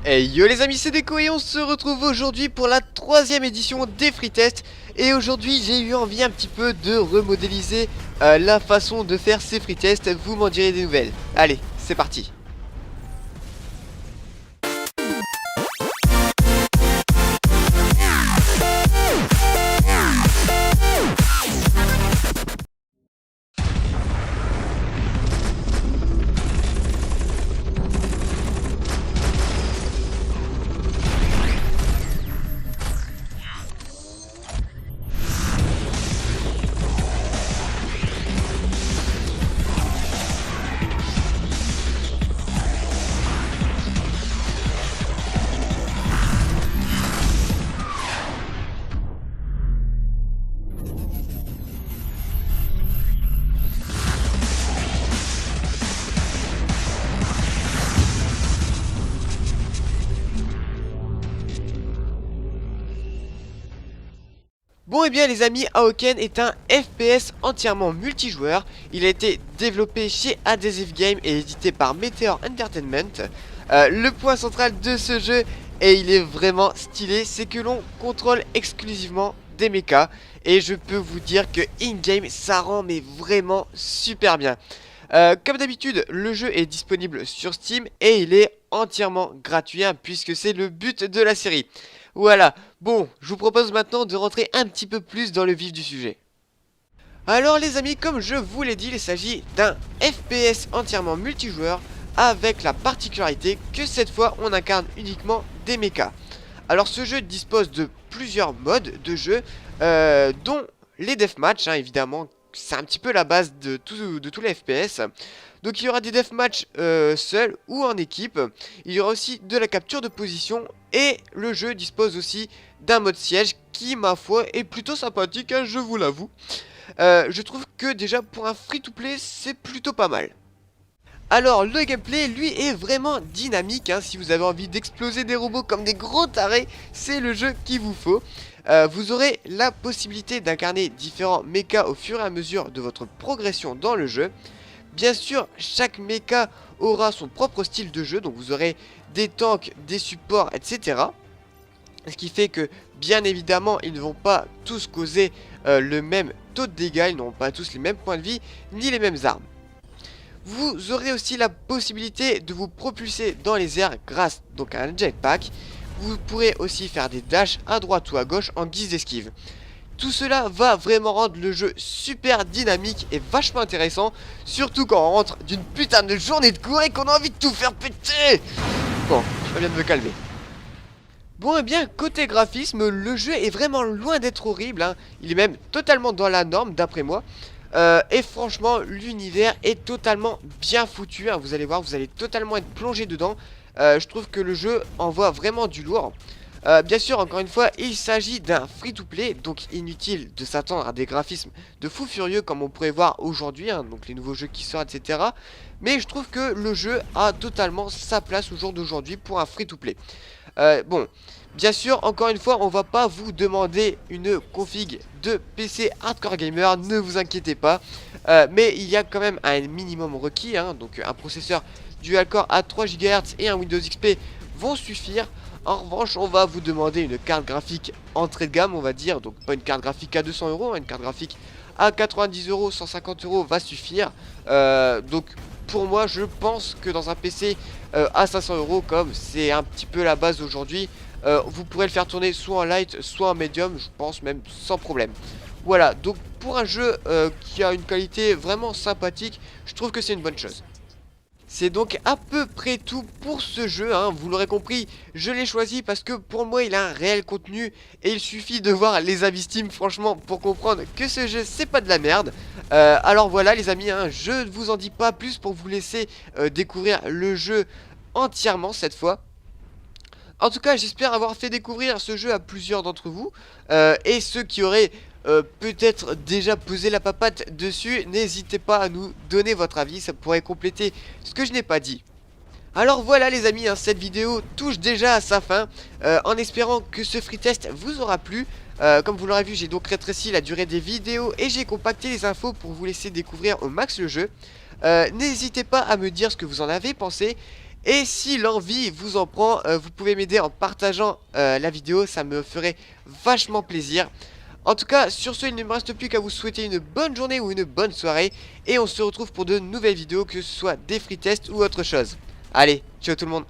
Hey yo les amis, c'est Deco et on se retrouve aujourd'hui pour la 3ème édition des free tests. Et aujourd'hui j'ai eu envie un petit peu de remodéliser la façon de faire ces free tests. Vous m'en direz des nouvelles. Allez, c'est parti. Bon et bien les amis, Aoken est un FPS entièrement multijoueur. Il a été développé chez Adhesive Game et édité par Meteor Entertainment. Le point central de ce jeu, et il est vraiment stylé, c'est que l'on contrôle exclusivement des mechas. Et je peux vous dire que in-game ça rend mais vraiment super bien. Comme d'habitude, le jeu est disponible sur Steam et il est entièrement gratuit puisque c'est le but de la série. Voilà, bon, je vous propose maintenant de rentrer un petit peu plus dans le vif du sujet. Alors les amis, comme je vous l'ai dit, il s'agit d'un FPS entièrement multijoueur avec la particularité que cette fois on incarne uniquement des mechas. Alors ce jeu dispose de plusieurs modes de jeu, dont les deathmatch, évidemment, c'est un petit peu la base de tous les FPS. Donc il y aura des deathmatch seuls ou en équipe. Il y aura aussi de la capture de position. Et le jeu dispose aussi d'un mode siège qui, ma foi, est plutôt sympathique, je vous l'avoue. Je trouve que déjà pour un free-to-play, c'est plutôt pas mal. Alors le gameplay lui est vraiment dynamique, si vous avez envie d'exploser des robots comme des gros tarés, c'est le jeu qu'il vous faut. Vous aurez la possibilité d'incarner différents mechas au fur et à mesure de votre progression dans le jeu. Bien sûr, chaque mecha aura son propre style de jeu, donc vous aurez des tanks, des supports, etc. Ce qui fait que, bien évidemment, ils ne vont pas tous causer le même taux de dégâts, ils n'auront pas tous les mêmes points de vie, ni les mêmes armes. Vous aurez aussi la possibilité de vous propulser dans les airs grâce donc à un jetpack. Vous pourrez aussi faire des dashs à droite ou à gauche en guise d'esquive. Tout cela va vraiment rendre le jeu super dynamique et vachement intéressant, surtout quand on rentre d'une putain de journée de cours et qu'on a envie de tout faire péter. Bon, je viens de me calmer. Bon et bien, côté graphisme, le jeu est vraiment loin d'être horrible, il est même totalement dans la norme d'après moi. Et franchement, l'univers est totalement bien foutu, vous allez voir, vous allez totalement être plongé dedans. Je trouve que le jeu envoie vraiment du lourd. Bien sûr, encore une fois, il s'agit d'un free-to-play, donc inutile de s'attendre à des graphismes de fou furieux comme on pourrait voir aujourd'hui, donc les nouveaux jeux qui sortent, etc. Mais je trouve que le jeu a totalement sa place au jour d'aujourd'hui pour un free-to-play. Bon, bien sûr, encore une fois, on va pas vous demander une config de PC hardcore gamer, ne vous inquiétez pas. Mais il y a quand même un minimum requis, donc un processeur dual-core à 3 GHz et un Windows XP vont suffire. En revanche, on va vous demander une carte graphique entrée de gamme, on va dire. Donc pas une carte graphique à 200 €, une carte graphique à 90 €, 150 € va suffire. Donc pour moi, je pense que dans un PC à 500 €, comme c'est un petit peu la base aujourd'hui, vous pourrez le faire tourner soit en light, soit en medium, je pense même sans problème. Voilà, donc pour un jeu qui a une qualité vraiment sympathique, je trouve que c'est une bonne chose. C'est donc à peu près tout pour ce jeu, vous l'aurez compris, je l'ai choisi parce que pour moi il a un réel contenu et il suffit de voir les avis Steam franchement pour comprendre que ce jeu c'est pas de la merde. Alors voilà les amis, je ne vous en dis pas plus pour vous laisser découvrir le jeu entièrement cette fois. En tout cas, j'espère avoir fait découvrir ce jeu à plusieurs d'entre vous. Et ceux qui auraient peut-être déjà posé la papate dessus, n'hésitez pas à nous donner votre avis, ça pourrait compléter ce que je n'ai pas dit. Alors voilà les amis, cette vidéo touche déjà à sa fin, en espérant que ce free test vous aura plu. Comme vous l'aurez vu, j'ai donc rétréci la durée des vidéos et j'ai compacté les infos pour vous laisser découvrir au max le jeu. N'hésitez pas à me dire ce que vous en avez pensé. Et si l'envie vous en prend, vous pouvez m'aider en partageant la vidéo, ça me ferait vachement plaisir. En tout cas, sur ce, il ne me reste plus qu'à vous souhaiter une bonne journée ou une bonne soirée. Et on se retrouve pour de nouvelles vidéos, que ce soit des free tests ou autre chose. Allez, ciao tout le monde.